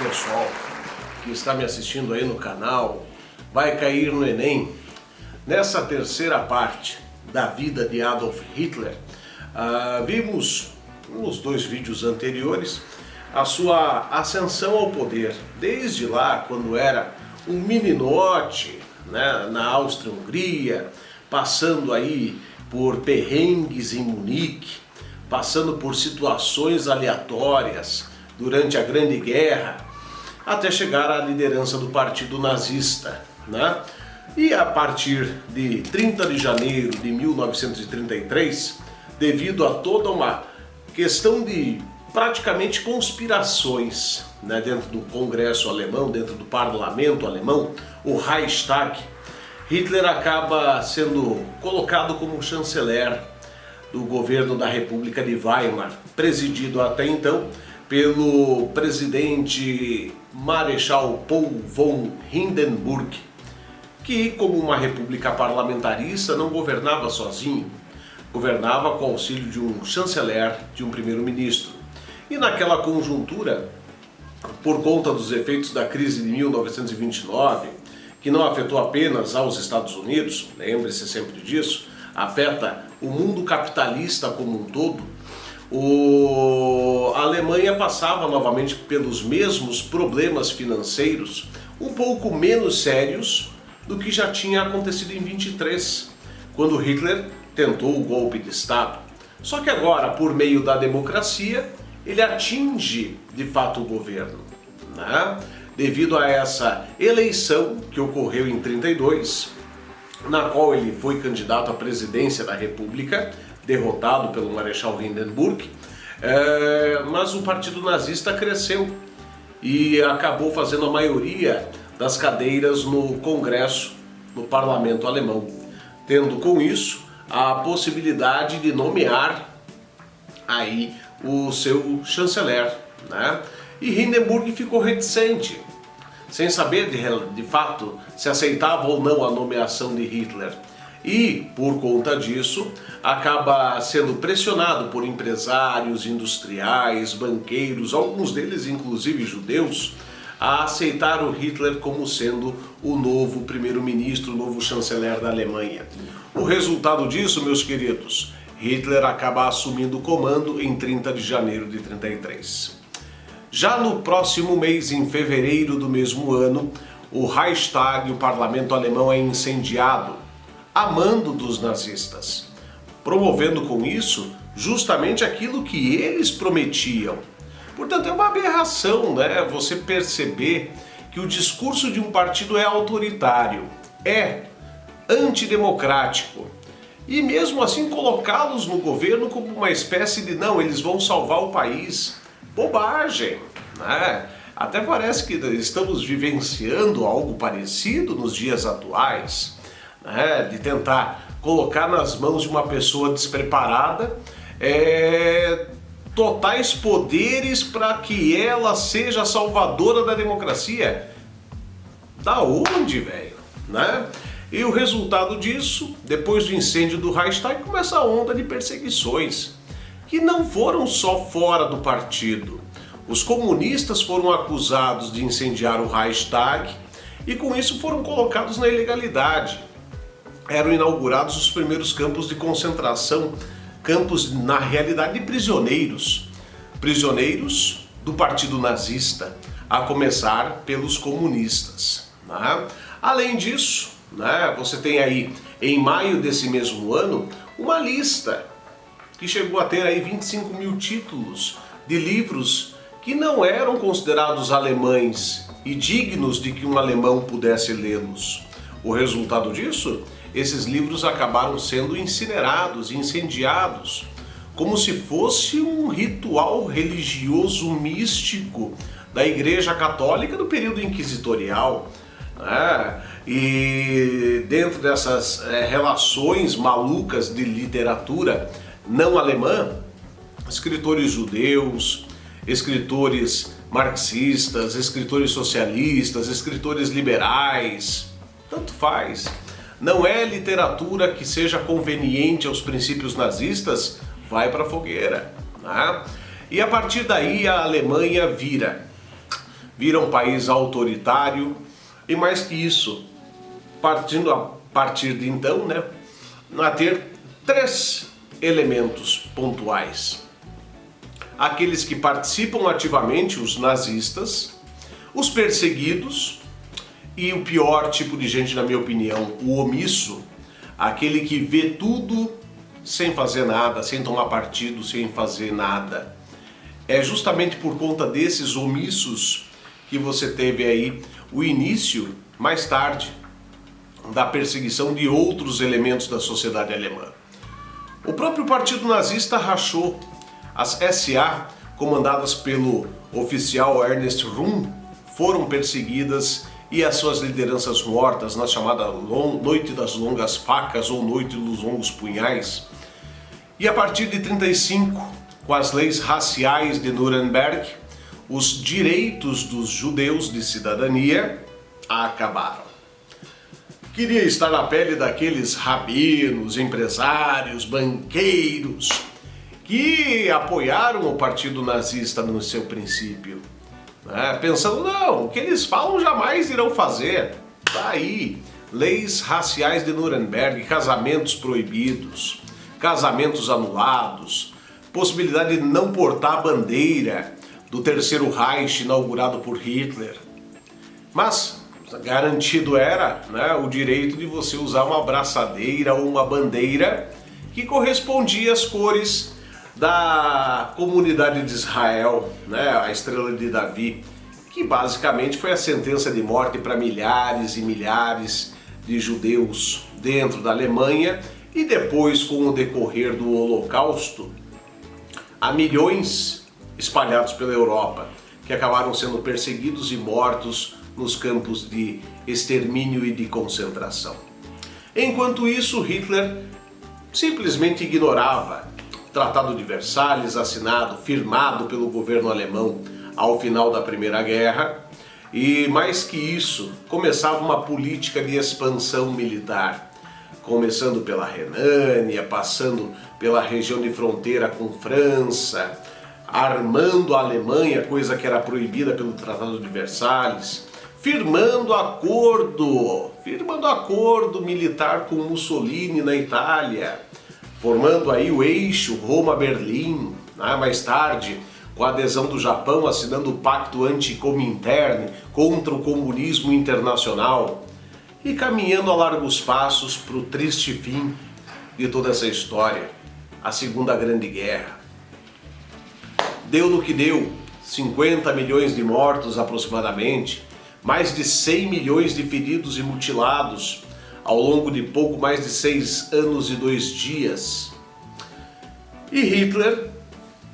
pessoal que está me assistindo aí no canal vai cair no Enem. Nessa terceira parte da vida de Adolf Hitler, vimos nos dois vídeos anteriores a sua ascensão ao poder, desde lá quando era um meninote, né, na Áustria-Hungria, passando aí por perrengues em Munique, passando por situações aleatórias durante a Grande Guerra, até chegar à liderança do Partido Nazista, né? E a partir de 30 de janeiro de 1933, devido a toda uma questão de praticamente conspirações, né, dentro do Congresso alemão, dentro do parlamento alemão, o Reichstag, Hitler acaba sendo colocado como chanceler do governo da República de Weimar, presidido até então pelo presidente Marechal Paul von Hindenburg, que, como uma república parlamentarista, não governava sozinho, governava com o auxílio de um chanceler, de um primeiro-ministro. E naquela conjuntura, por conta dos efeitos da crise de 1929, que não afetou apenas aos Estados Unidos, lembre-se sempre disso, afeta o mundo capitalista como um todo, a Alemanha passava novamente pelos mesmos problemas financeiros, um pouco menos sérios do que já tinha acontecido em 23, quando Hitler tentou o golpe de Estado. Só que agora, por meio da democracia, ele atinge de fato o governo, né? Devido a essa eleição que ocorreu em 32, na qual ele foi candidato à presidência da República, derrotado pelo Marechal Hindenburg, mas o Partido Nazista cresceu e acabou fazendo a maioria das cadeiras no Congresso, no Parlamento alemão, tendo com isso a possibilidade de nomear aí o seu chanceler, né? E Hindenburg ficou reticente, sem saber de fato se aceitava ou não a nomeação de Hitler. E, por conta disso, acaba sendo pressionado por empresários, industriais, banqueiros, alguns deles inclusive judeus, a aceitar o Hitler como sendo o novo primeiro-ministro, o novo chanceler da Alemanha. O resultado disso, meus queridos, Hitler acaba assumindo o comando em 30 de janeiro de 33. Já no próximo mês, em fevereiro do mesmo ano, o Reichstag, o parlamento alemão, é incendiado, a mando dos nazistas, promovendo com isso justamente aquilo que eles prometiam. Portanto, é uma aberração, né, você perceber que o discurso de um partido é autoritário, é antidemocrático, e mesmo assim colocá-los no governo como uma espécie de não, eles vão salvar o país. Bobagem, né? Até parece que estamos vivenciando algo parecido nos dias atuais, né? De tentar colocar nas mãos de uma pessoa despreparada totais poderes para que ela seja a salvadora da democracia. Da onde, velho? Né? E o resultado disso, depois do incêndio do Reichstag, começa a onda de perseguições, que não foram só fora do partido. Os comunistas foram acusados de incendiar o Reichstag e com isso foram colocados na ilegalidade. Eram inaugurados os primeiros campos de concentração, campos na realidade de prisioneiros. Prisioneiros do Partido Nazista, a começar pelos comunistas, né? Além disso, né, você tem aí, em maio desse mesmo ano, uma lista que chegou a ter aí 25 mil títulos de livros que não eram considerados alemães e dignos de que um alemão pudesse lê-los. O resultado disso? Esses livros acabaram sendo incinerados, incendiados, como se fosse um ritual religioso místico da Igreja Católica do período inquisitorial, né? E dentro dessas relações malucas de literatura não alemã, escritores judeus, escritores marxistas, escritores socialistas, escritores liberais, tanto faz. Não é literatura que seja conveniente aos princípios nazistas, vai para a fogueira, né? E a partir daí a Alemanha vira vira um país autoritário e mais que isso, partindo a partir de então, né, a ter 3 elementos pontuais. Aqueles que participam ativamente, os nazistas, os perseguidos e o pior tipo de gente, na minha opinião, o omisso, aquele que vê tudo sem fazer nada, sem tomar partido, sem fazer nada. É justamente por conta desses omissos que você teve aí o início, mais tarde, da perseguição de outros elementos da sociedade alemã. O próprio partido nazista rachou. As SA, comandadas pelo oficial Ernest Röhm, foram perseguidas e as suas lideranças mortas na chamada Noite das Longas Facas ou Noite dos Longos Punhais. E a partir de 1935, com as leis raciais de Nuremberg, os direitos dos judeus de cidadania acabaram. Queria estar na pele daqueles rabinos, empresários, banqueiros que apoiaram o partido nazista no seu princípio, né? Pensando, não, o que eles falam jamais irão fazer. Tá aí, leis raciais de Nuremberg, casamentos proibidos, casamentos anulados, possibilidade de não portar a bandeira do Terceiro Reich inaugurado por Hitler. Mas garantido era, né, o direito de você usar uma braçadeira ou uma bandeira que correspondia às cores da comunidade de Israel, né, a Estrela de Davi, que basicamente foi a sentença de morte para milhares e milhares de judeus dentro da Alemanha e depois, com o decorrer do Holocausto, a milhões espalhados pela Europa, que acabaram sendo perseguidos e mortos nos campos de extermínio e de concentração. Enquanto isso, Hitler simplesmente ignorava o Tratado de Versalhes, assinado, firmado pelo governo alemão ao final da Primeira Guerra, e mais que isso, começava uma política de expansão militar, começando pela Renânia, passando pela região de fronteira com França, armando a Alemanha, coisa que era proibida pelo Tratado de Versalhes, firmando acordo militar com Mussolini na Itália, formando aí o eixo Roma-Berlim, né? Mais tarde, com a adesão do Japão, assinando o Pacto Anti-Comintern contra o comunismo internacional e caminhando a largos passos para o triste fim de toda essa história, a Segunda Grande Guerra. Deu no que deu, 50 milhões de mortos aproximadamente, mais de 100 milhões de feridos e mutilados ao longo de pouco mais de 6 anos e 2 dias. E Hitler,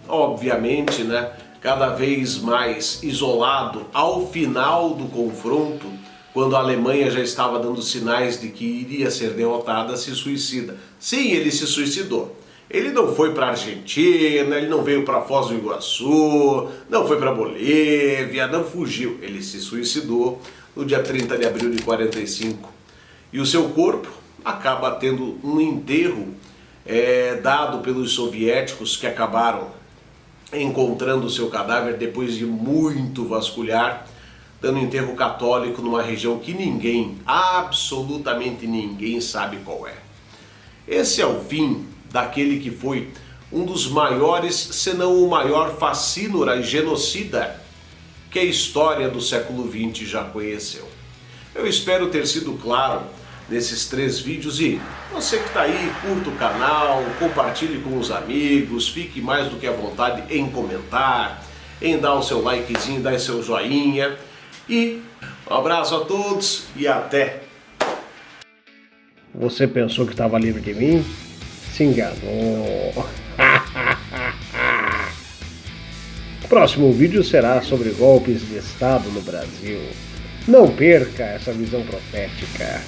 obviamente, né, cada vez mais isolado ao final do confronto, quando a Alemanha já estava dando sinais de que iria ser derrotada, se suicida. Sim, ele se suicidou. Ele não foi para a Argentina, ele não veio para Foz do Iguaçu, não foi para Bolívia, não fugiu. Ele se suicidou no dia 30 de abril de 1945. E o seu corpo acaba tendo um enterro dado pelos soviéticos, que acabaram encontrando o seu cadáver depois de muito vasculhar, dando enterro católico numa região que ninguém, absolutamente ninguém sabe qual é. Esse é o fim daquele que foi um dos maiores, se não o maior fascínora e genocida que a história do século XX já conheceu. Eu espero ter sido claro nesses 3 vídeos e você que está aí, curta o canal, compartilhe com os amigos, fique mais do que à vontade em comentar, em dar o seu likezinho, dar o seu joinha e um abraço a todos e até! Você pensou que estava livre de mim? Se enganou. O próximo vídeo será sobre golpes de Estado no Brasil. Não perca essa visão profética.